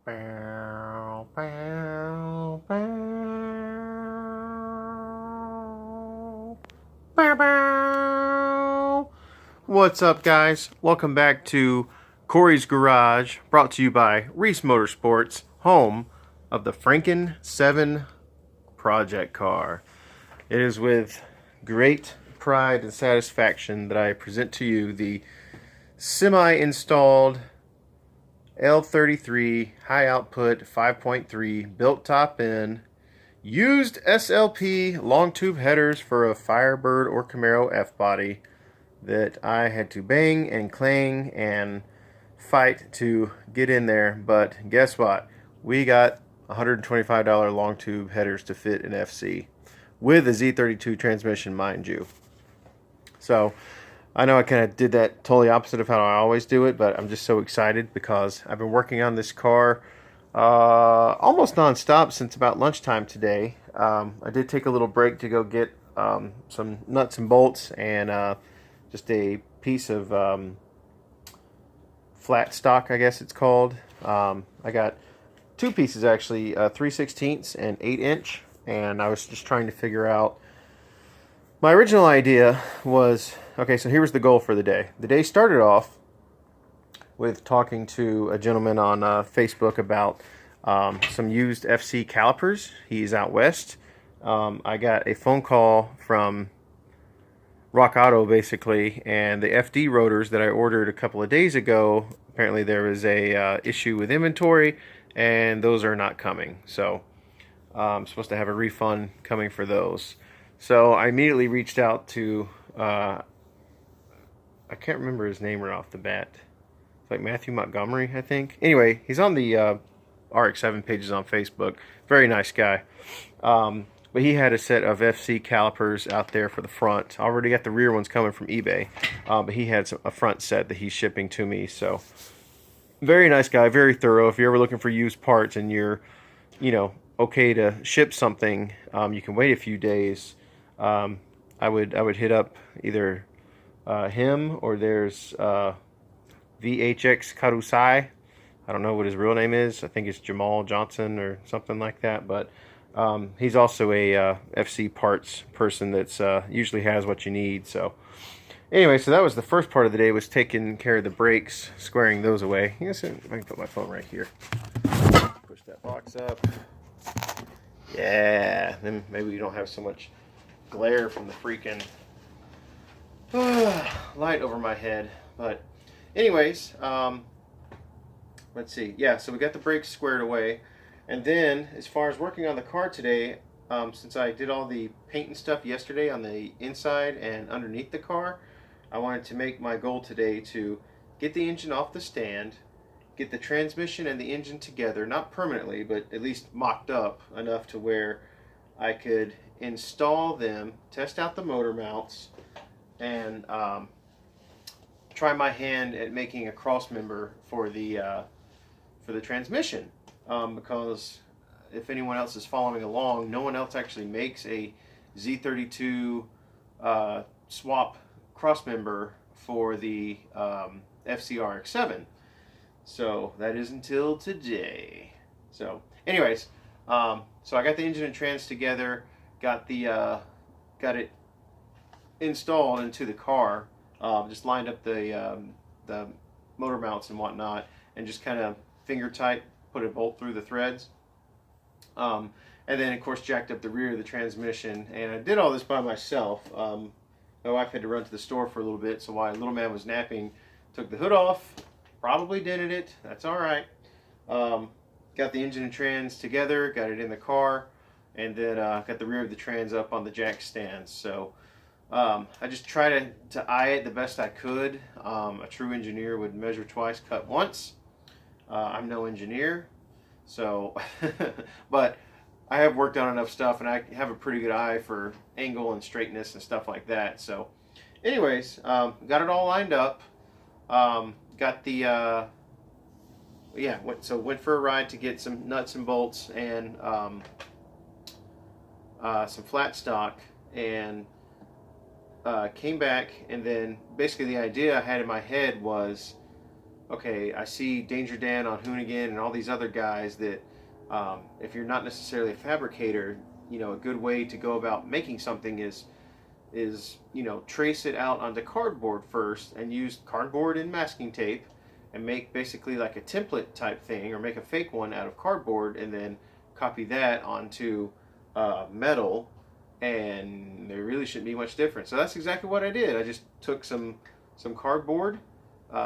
Bow, bow, bow. Bow, bow. What's up, guys? Welcome back to Corey's Garage, brought to you by Reese Motorsports, home of the Franken-7 project car. It is with great pride and satisfaction that I present to you the semi-installed L33 high output 5.3 built top end used SLP long tube headers for a Firebird or Camaro F body that I had to bang and clang and fight to get in there. But guess what? We got $125 long tube headers to fit an FC with a Z32 transmission, mind you. So I know I kind of did that totally opposite of how I always do it, but I'm just so excited because I've been working on this car almost non-stop since about lunchtime today. I did take a little break to go get some nuts and bolts and just a piece of flat stock, I guess it's called. I got two pieces actually, 3/16 and 8-inch, and I was just trying to figure out. My original idea was, okay, so here was the goal for the day. The day started off with talking to a gentleman on Facebook about some used FC calipers. He's out west. I got a phone call from Rock Auto, basically, and the FD rotors that I ordered a couple of days ago, apparently there was a issue with inventory, and those are not coming. So I'm supposed to have a refund coming for those. So I immediately reached out to, I can't remember his name right off the bat. It's like Matthew Montgomery, I think. Anyway, he's on the RX-7 pages on Facebook. Very nice guy. But he had a set of FC calipers out there for the front. I already got the rear ones coming from eBay. But he had a front set that he's shipping to me. So very nice guy, very thorough. If you're ever looking for used parts and you're, okay to ship something, you can wait a few days. I would hit up either him or there's VHX Karusai. I don't know what his real name is. I think it's Jamal Johnson or something like that. But he's also a FC parts person that's usually has what you need. So anyway, so that was the first part of the day, was taking care of the brakes, squaring those away. I guess I can put my phone right here. Push that box up. Yeah, then maybe we don't have so much glare from the freaking light over my head. But anyways, let's see. Yeah, so we got the brakes squared away. And then as far as working on the car today, since I did all the paint and stuff yesterday on the inside and underneath the car, I wanted to make my goal today to get the engine off the stand, get the transmission and the engine together, not permanently, but at least mocked up enough to where I could install them, test out the motor mounts, and try my hand at making a cross member for the transmission. Because if anyone else is following along, no one else actually makes a Z32 swap cross member for the FCRX7. So that is until today. So anyways, so I got the engine and trans together, got it installed into the car, just lined up the motor mounts and whatnot, and just kind of finger tight put a bolt through the threads, and then of course jacked up the rear of the transmission. And I did all this by myself. My wife had to run to the store for a little bit, so while little man was napping, took the hood off, probably dented it, that's alright. Got the engine and trans together, got it in the car, and then got the rear of the trans up on the jack stands. So I just try to eye it the best I could. A true engineer would measure twice, cut once. I'm no engineer, so but I have worked on enough stuff, and I have a pretty good eye for angle and straightness and stuff like that. So anyways, got it all lined up. Got the went for a ride to get some nuts and bolts and some flat stock, and came back. And then basically the idea I had in my head was okay, I see Danger Dan on Hoonigan and all these other guys that, if you're not necessarily a fabricator, you know, a good way to go about making something is, you know, trace it out onto cardboard first and use cardboard and masking tape and make basically like a template type thing, or make a fake one out of cardboard and then copy that onto metal, and there really shouldn't be much difference. So that's exactly what I did. I just took some cardboard,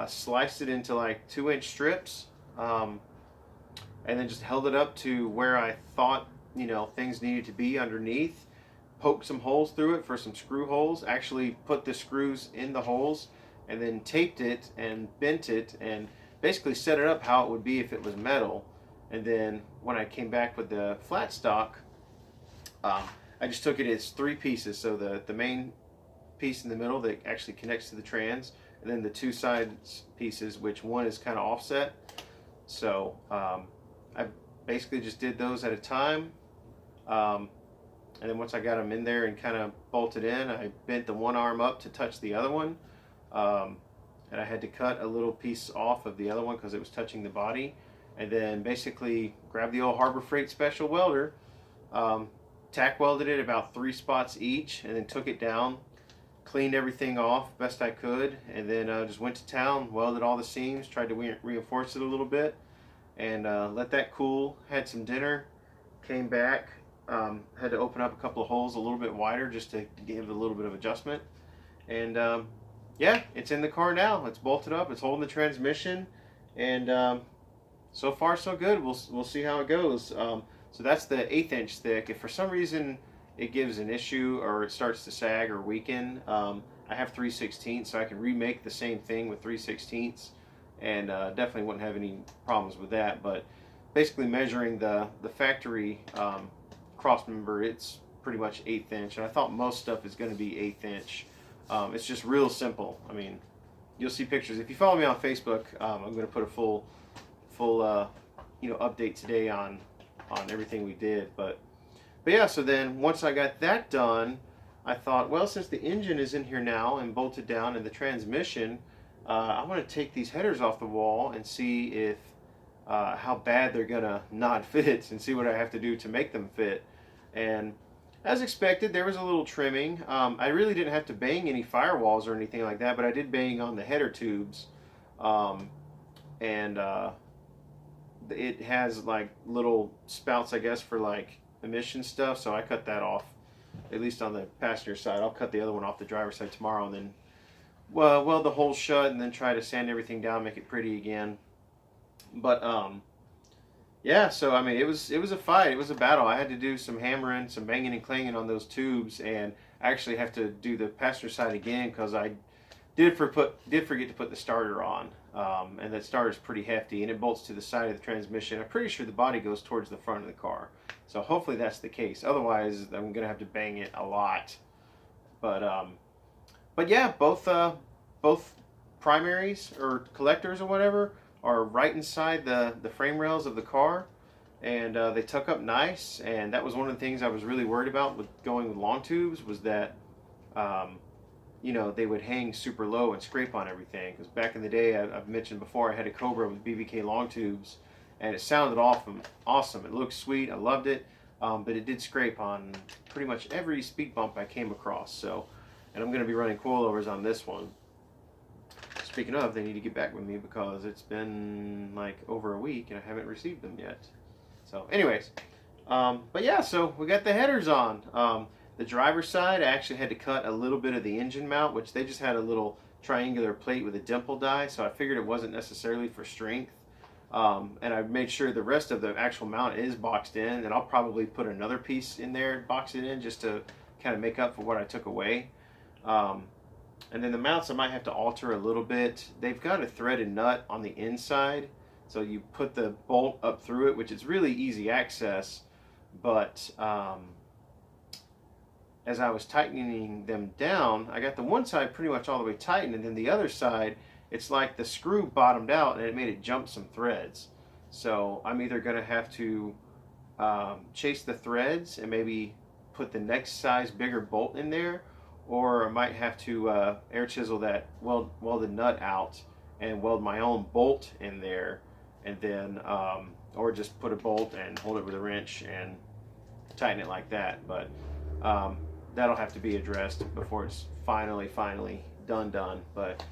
sliced it into like 2-inch strips, and then just held it up to where I thought, you know, things needed to be underneath, poked some holes through it for some screw holes, actually put the screws in the holes, and then taped it and bent it and basically set it up how it would be if it was metal. And then when I came back with the flat stock, I just took it as 3 pieces. So the main piece in the middle that actually connects to the trans, and then the 2 sides pieces, which one is kind of offset. So I basically just did those at a time. And then once I got them in there and kind of bolted in, I bent the one arm up to touch the other one. And I had to cut a little piece off of the other one because it was touching the body. And then basically grabbed the old Harbor Freight special welder, tack welded it about 3 spots each, and then took it down, cleaned everything off best I could, and then just went to town, welded all the seams, tried to reinforce it a little bit, and let that cool. Had some dinner, came back, had to open up a couple of holes a little bit wider just to give it a little bit of adjustment. And yeah, it's in the car now. It's bolted up, it's holding the transmission, and so far so good. We'll see how it goes. So that's the 1/8 inch thick. If for some reason it gives an issue or it starts to sag or weaken, I have 3/16, so I can remake the same thing with 3/16, and definitely wouldn't have any problems with that. But basically measuring the factory cross member, it's pretty much 1/8 inch, and I thought most stuff is going to be 1/8 inch. It's just real simple. I mean, you'll see pictures. If you follow me on Facebook, I'm going to put a full you know, update today on everything we did. But yeah, so then once I got that done, I thought, well, since the engine is in here now and bolted down, and the transmission, I want to take these headers off the wall and see if how bad they're gonna not fit, and see what I have to do to make them fit. And as expected, there was a little trimming. I really didn't have to bang any firewalls or anything like that, but I did bang on the header tubes, and it has like little spouts, I guess, for like emission stuff, so I cut that off, at least on the passenger side. I'll cut the other one off the driver's side tomorrow, and then weld the hole shut, and then try to sand everything down, make it pretty again. But yeah, so I mean, it was a fight, it was a battle. I had to do some hammering, some banging and clanging on those tubes, and I actually have to do the passenger side again because I did forget to put the starter on, and that starter is pretty hefty, and it bolts to the side of the transmission. I'm pretty sure the body goes towards the front of the car, so hopefully that's the case. Otherwise, I'm gonna have to bang it a lot. But yeah, both primaries or collectors or whatever are right inside the frame rails of the car, and they tuck up nice. And that was one of the things I was really worried about with going with long tubes, was that you know, they would hang super low and scrape on everything. Because back in the day, I've mentioned before, I had a Cobra with BBK long tubes, and it sounded awesome. It looked sweet. I loved it, but it did scrape on pretty much every speed bump I came across. So, and I'm going to be running coilovers on this one. Speaking of, they need to get back with me because it's been like over a week and I haven't received them yet. So, anyways, but yeah, so we got the headers on. The driver's side, I actually had to cut a little bit of the engine mount, which they just had a little triangular plate with a dimple die, so I figured it wasn't necessarily for strength. And I made sure the rest of the actual mount is boxed in, and I'll probably put another piece in there, box it in, just to kind of make up for what I took away. And then the mounts I might have to alter a little bit. They've got a threaded nut on the inside, so you put the bolt up through it, which is really easy access, but as I was tightening them down, I got the one side pretty much all the way tightened, and then the other side, it's like the screw bottomed out and it made it jump some threads. So I'm either going to have to chase the threads and maybe put the next size bigger bolt in there, or I might have to air chisel that welded nut out and weld my own bolt in there, and then or just put a bolt and hold it with a wrench and tighten it like that. But that'll have to be addressed before it's finally done. But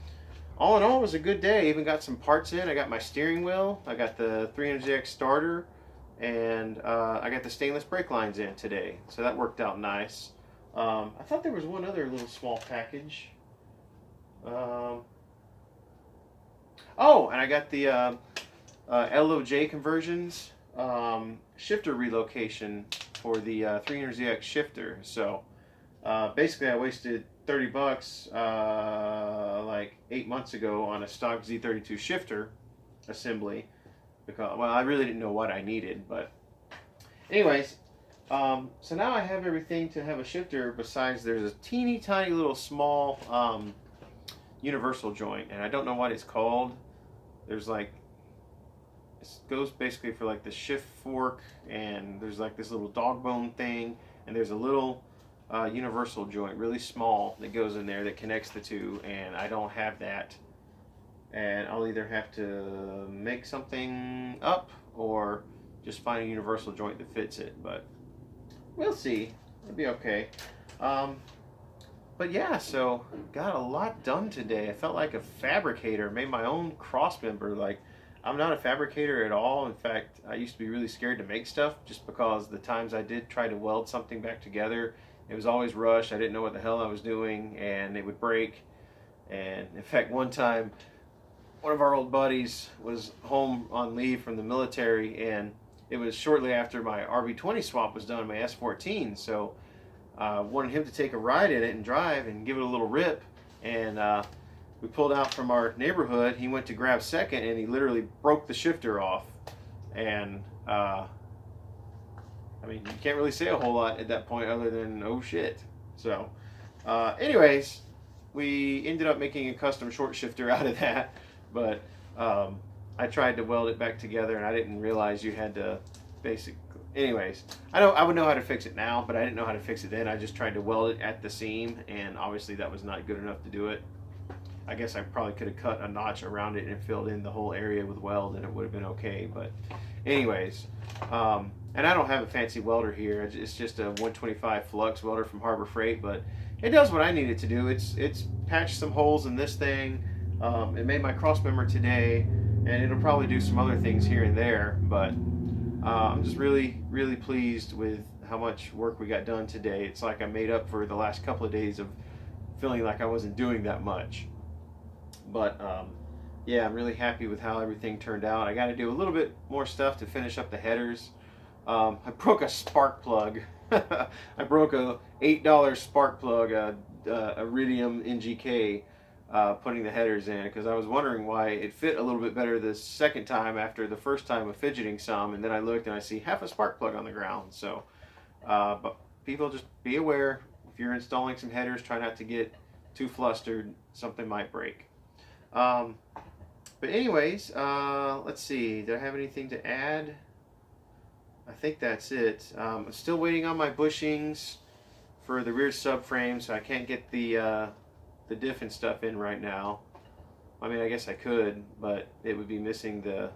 all in all, it was a good day. Even got some parts in. I got my steering wheel, I got the 300ZX starter, and I got the stainless brake lines in today, so that worked out nice. I thought there was one other little small package. Oh, and I got the LOJ conversions, shifter relocation for the 300ZX shifter. So basically I wasted 30 bucks like 8 months ago on a stock Z32 shifter assembly, because, well, I really didn't know what I needed. But anyways, so now I have everything to have a shifter, besides there's a teeny tiny little small universal joint, and I don't know what it's called. There's like, it goes basically for like the shift fork, and there's like this little dog bone thing, and there's a little universal joint, really small, that goes in there that connects the two, and I don't have that. And I'll either have to make something up or just find a universal joint that fits it, but we'll see. It'll be okay. But yeah, so got a lot done today. I felt like a fabricator, made my own cross member. Like, I'm not a fabricator at all. In fact, I used to be really scared to make stuff, just because the times I did try to weld something back together, it was always rushed. I didn't know what the hell I was doing, and it would break. And in fact, one time, one of our old buddies was home on leave from the military, and it was shortly after my RB20 swap was done, my S14. So wanted him to take a ride in it and drive and give it a little rip. And we pulled out from our neighborhood. He went to grab second, and he literally broke the shifter off. And I mean, you can't really say a whole lot at that point other than, oh shit. So anyways, we ended up making a custom short shifter out of that. But I tried to weld it back together, and I didn't realize you had to basically. Anyways, I would know how to fix it now, but I didn't know how to fix it then. I just tried to weld it at the seam, and obviously that was not good enough to do it. I guess I probably could have cut a notch around it and filled in the whole area with weld, and it would have been okay. But anyways, and I don't have a fancy welder here. It's just a 125 flux welder from Harbor Freight, but it does what I need it to do. It's patched some holes in this thing. It made my cross member today, and it'll probably do some other things here and there. But I'm just really pleased with how much work we got done today. It's like I made up for the last couple of days of feeling like I wasn't doing that much. But yeah, I'm really happy with how everything turned out. I got to do a little bit more stuff to finish up the headers. I broke a spark plug. I broke a $8 spark plug, Iridium NGK, putting the headers in, because I was wondering why it fit a little bit better the second time after the first time of fidgeting some, and then I looked and I see half a spark plug on the ground. So but people, just be aware, if you're installing some headers, try not to get too flustered. Something might break. But anyways, let's see, did I have anything to add? I think that's it. I'm still waiting on my bushings for the rear subframe, so I can't get the diff and stuff in right now. I mean, I guess I could, but it would be missing the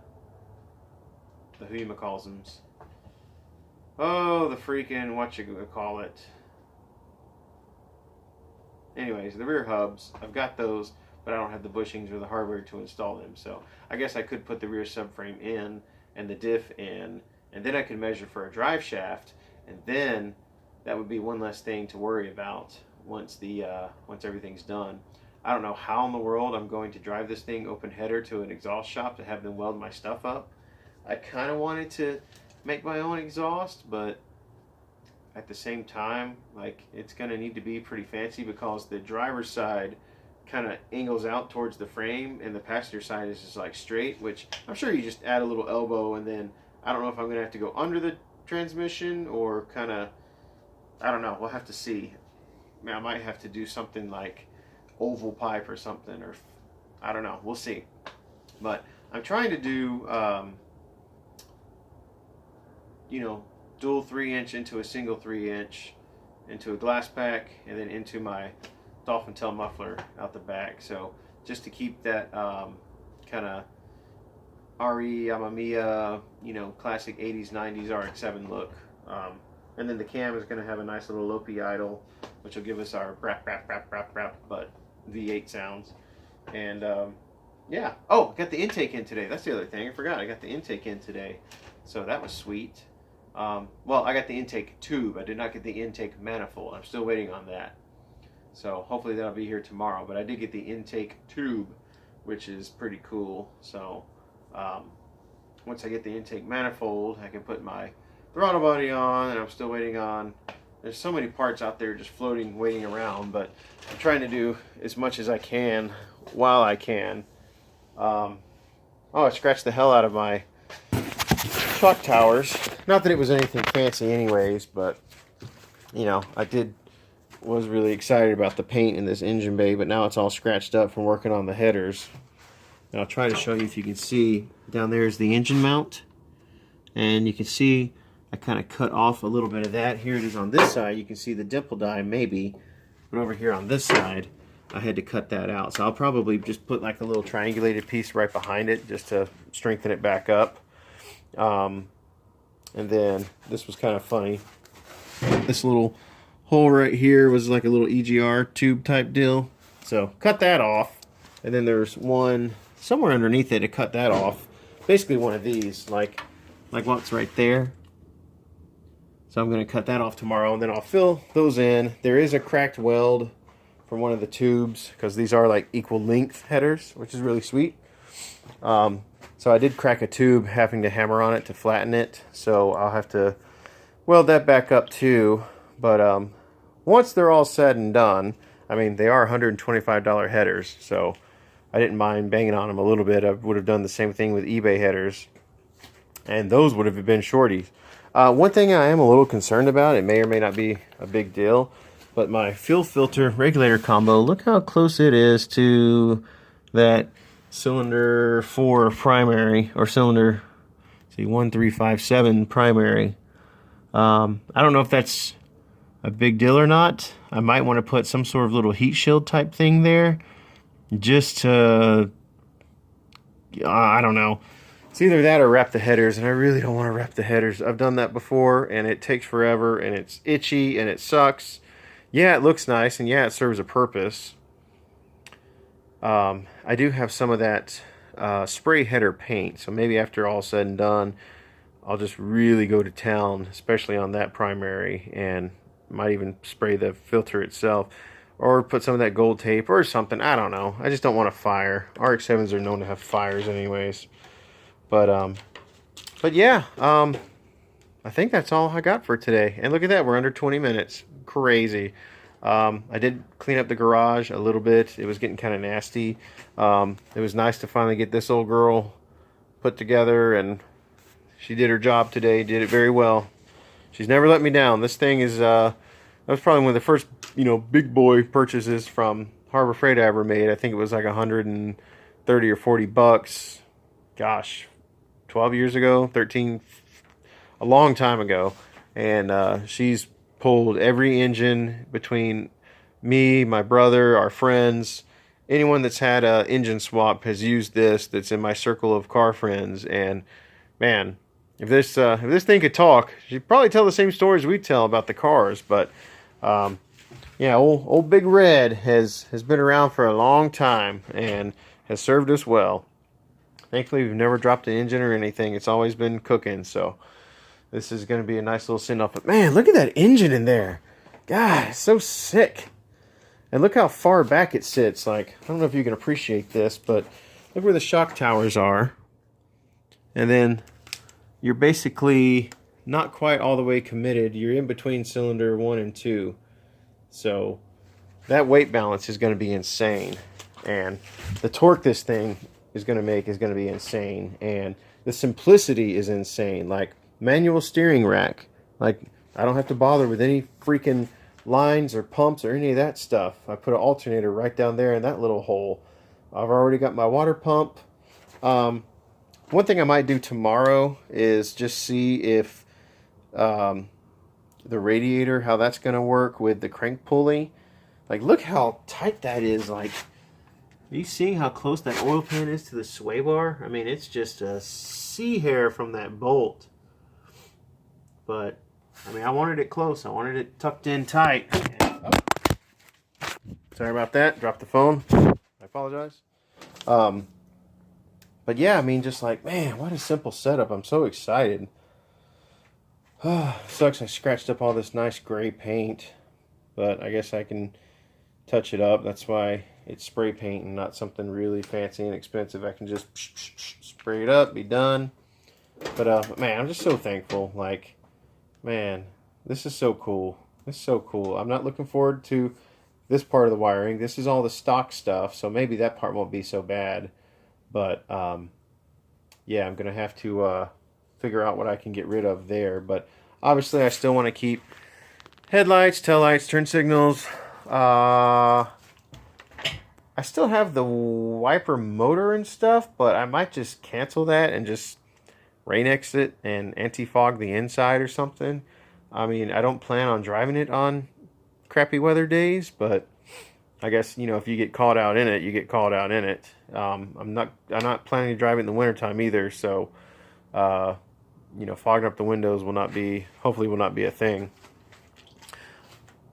who-you-ma-calls-ems. Oh, the freaking what-you-call-it. Anyways, the rear hubs, I've got those, but I don't have the bushings or the hardware to install them. So I guess I could put the rear subframe in and the diff in, and then I could measure for a drive shaft, and then that would be one less thing to worry about once everything's done. I don't know how in the world I'm going to drive this thing open header to an exhaust shop to have them weld my stuff up. I kind of wanted to make my own exhaust, but at the same time, like, it's going to need to be pretty fancy, because the driver's side kind of angles out towards the frame, and the passenger side is just like straight, which I'm sure you just add a little elbow, and then I don't know if I'm going to have to go under the transmission or kind of, I don't know, we'll have to see. I might have to do something like oval pipe or something, or I don't know, we'll see. But I'm trying to do you know, dual 3-inch into a single 3-inch, into a glass pack, and then into my dolphin tail muffler out the back. So just to keep that kind of RE Amamiya, you know, classic 80s, 90s RX-7 look. And then the cam is going to have a nice little Lopi idle, which will give us our brap, brap, brap, brap, brap, but V8 sounds. And yeah. Oh, got the intake in today. That's the other thing. I forgot. I got the intake in today. So that was sweet. Well, I got the intake tube. I did not get the intake manifold. I'm still waiting on that. So hopefully that'll be here tomorrow. But I did get the intake tube, which is pretty cool. So once I get the intake manifold, I can put my throttle body on, and I'm still waiting on. There's so many parts out there just floating, waiting around, but I'm trying to do as much as I can while I can. Oh, I scratched the hell out of my shock towers. Not that it was anything fancy anyways, but, you know, was really excited about the paint in this engine bay, but now it's all scratched up from working on the headers. And I'll try to show you if you can see. Down there is the engine mount, and you can see I kind of cut off a little bit of that. Here it is on this side. You can see the dimple die maybe, but over here on this side I had to cut that out. So I'll probably just put like a little triangulated piece right behind it just to strengthen it back up. And then this was kind of funny. This little hole right here was like a little EGR tube type deal. So cut that off. And then there's one somewhere underneath it to cut that off. Basically one of these, like what's right there. So I'm going to cut that off tomorrow, and then I'll fill those in. There is a cracked weld from one of the tubes, because these are like equal length headers, which is really sweet. So I did crack a tube, having to hammer on it to flatten it. So I'll have to weld that back up too. But once they're all said and done, I mean, they are $125 headers, so I didn't mind banging on them a little bit. I would have done the same thing with eBay headers, and those would have been shorties. One thing I am a little concerned about, it may or may not be a big deal, but my fuel filter regulator combo, look how close it is to that cylinder 4 primary, or cylinder, see, 1357 primary. I don't know if that's a big deal or not. I might want to put some sort of little heat shield type thing there, just to, I don't know. It's either that or wrap the headers, and I really don't want to wrap the headers. I've done that before, and it takes forever, and it's itchy, and it sucks. Yeah, it looks nice, and yeah, it serves a purpose. I do have some of that spray header paint, so maybe after all said and done, I'll just really go to town, especially on that primary, and might even spray the filter itself, or put some of that gold tape or something. I don't know. I just don't want a fire. RX-7s are known to have fires anyways. But yeah, I think that's all I got for today. And look at that, we're under 20 minutes. Crazy. I did clean up the garage a little bit. It was getting kind of nasty. It was nice to finally get this old girl put together, and she did her job today, did it very well. She's never let me down. This thing is, that was probably one of the first, you know, big boy purchases from Harbor Freight I ever made. I think it was like 130 or 40 bucks. Gosh, 12 years ago, 13, a long time ago. And she's pulled every engine between me, my brother, our friends. Anyone that's had a engine swap has used this, that's in my circle of car friends. And man, if this thing could talk, she'd probably tell the same stories we tell about the cars. But yeah, old Big Red has been around for a long time and has served us well. Thankfully, we've never dropped an engine or anything. It's always been cooking, so this is going to be a nice little send-off. But man, look at that engine in there. God, it's so sick. And look how far back it sits. Like, I don't know if you can appreciate this, but look where the shock towers are. And then you're basically not quite all the way committed. You're in between cylinder 1 and 2. So that weight balance is going to be insane. And the torque this thing is going to make is going to be insane. And the simplicity is insane. Like, manual steering rack. Like, I don't have to bother with any freaking lines or pumps or any of that stuff. I put an alternator right down there in that little hole. I've already got my water pump. One thing I might do tomorrow is just see if the radiator, how that's going to work with the crank pulley. Like, look how tight that is. Like, Are you seeing how close that oil pan is to the sway bar? I mean, it's just a sea hair from that bolt. But, I mean, I wanted it close. I wanted it tucked in tight. Sorry about that. Dropped the phone. I apologize. But yeah, I mean, just like, man, what a simple setup. I'm so excited. Sucks I scratched up all this nice gray paint, but I guess I can touch it up. That's why it's spray paint and not something really fancy and expensive. I can just spray it up, be done. But man, I'm just so thankful. Like, man, this is so cool. This is so cool. I'm not looking forward to this part of the wiring. This is all the stock stuff, so maybe that part won't be so bad. But yeah, I'm gonna have to figure out what I can get rid of there. But obviously I still want to keep headlights, taillights, turn signals. I still have the wiper motor and stuff, but I might just cancel that and just rain exit and anti-fog the inside or something. I mean, I don't plan on driving it on crappy weather days, but I guess, you know, if you get caught out in it, you get caught out in it. I'm not planning to drive it in the wintertime either, so you know, fogging up the windows hopefully will not be a thing.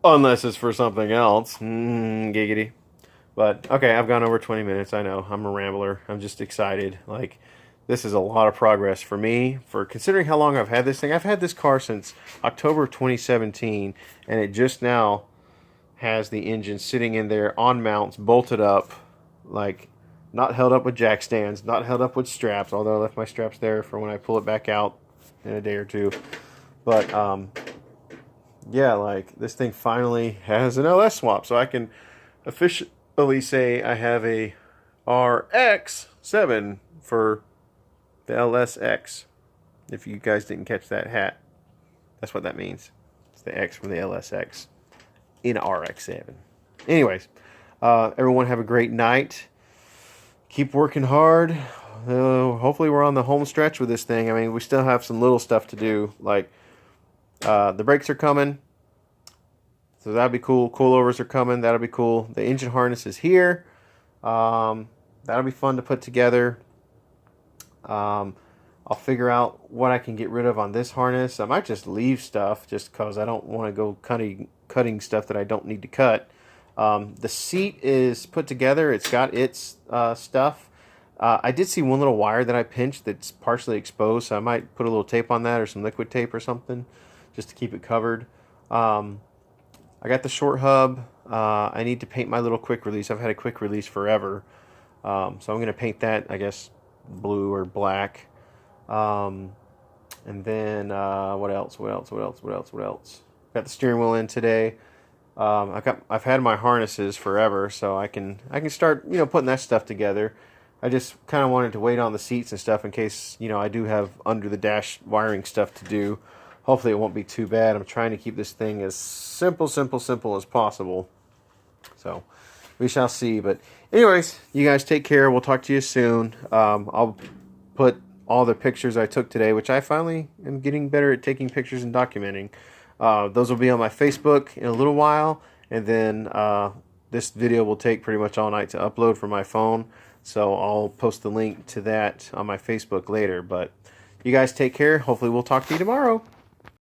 Unless it's for something else. Giggity. But, okay, I've gone over 20 minutes. I know, I'm a rambler. I'm just excited. Like, this is a lot of progress for me, for considering how long I've had this thing. I've had this car since October of 2017, and it just now has the engine sitting in there on mounts, bolted up, like, not held up with jack stands, not held up with straps, although I left my straps there for when I pull it back out in a day or two. But, yeah, like, this thing finally has an LS swap, so I can officially say I have a RX-7 for the LSX. If you guys didn't catch that hat, that's what that means. It's the X from the LSX in RX-7. Anyways, everyone have a great night. Keep working hard. Hopefully we're on the home stretch with this thing. I mean, we still have some little stuff to do, like the brakes are coming, so that'll be cool. Coilovers are coming, that'll be cool. The engine harness is here. That'll be fun to put together. I'll figure out what I can get rid of on this harness. I might just leave stuff just because I don't want to go cutting stuff that I don't need to cut. The seat is put together. It's got its stuff. I did see one little wire that I pinched that's partially exposed, so I might put a little tape on that or some liquid tape or something just to keep it covered. I got the short hub. I need to paint my little quick release. I've had a quick release forever. So I'm going to paint that, I guess, blue or black. And then what else? Got the steering wheel in today. I've had my harnesses forever, so I can start, you know, putting that stuff together. I just kind of wanted to wait on the seats and stuff in case, you know, I do have under the dash wiring stuff to do. Hopefully it won't be too bad. I'm trying to keep this thing as simple as possible. So we shall see. But anyways, you guys take care. We'll talk to you soon. I'll put all the pictures I took today, which I finally am getting better at taking pictures and documenting. Those will be on my Facebook in a little while, and then this video will take pretty much all night to upload from my phone, so I'll post the link to that on my Facebook later. But you guys take care. Hopefully we'll talk to you tomorrow.